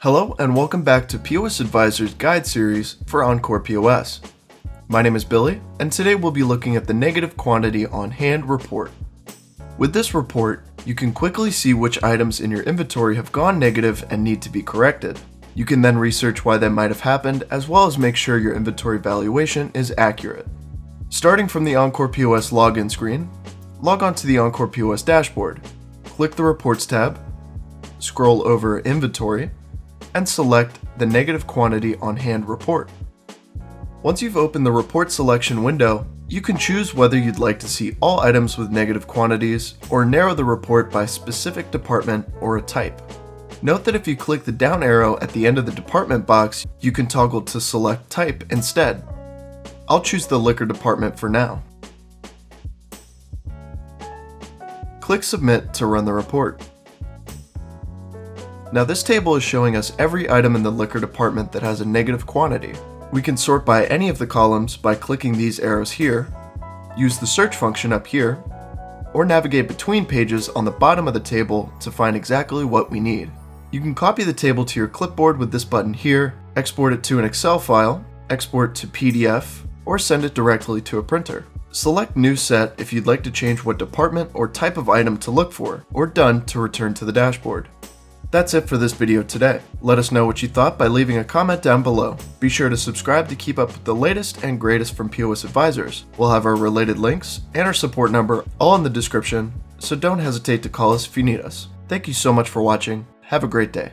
Hello and welcome back to POSAdvisors guide series for EncorePOS. My name is Billy, and today we'll be looking at the negative quantity on hand report. With this report, you can quickly see which items in your inventory have gone negative and need to be corrected. You can then research why that might have happened, as well as make sure your inventory valuation is accurate. Starting from the EncorePOS login screen, log on to the EncorePOS dashboard. Click the Reports tab, scroll over Inventory, and select the negative quantity on hand report. Once you've opened the report selection window, you can choose whether you'd like to see all items with negative quantities or narrow the report by specific department or a type. Note that if you click the down arrow at the end of the department box, you can toggle to select type instead. I'll choose the liquor department for now. Click Submit to run the report. Now this table is showing us every item in the liquor department that has a negative quantity. We can sort by any of the columns by clicking these arrows here, use the search function up here, or navigate between pages on the bottom of the table to find exactly what we need. You can copy the table to your clipboard with this button here, export it to an Excel file, export to PDF, or send it directly to a printer. Select New Set if you'd like to change what department or type of item to look for, or Done to return to the dashboard. That's it for this video today. Let us know what you thought by leaving a comment down below. Be sure to subscribe to keep up with the latest and greatest from POSadvisors. We'll have our related links and our support number all in the description, so don't hesitate to call us if you need us. Thank you so much for watching. Have a great day.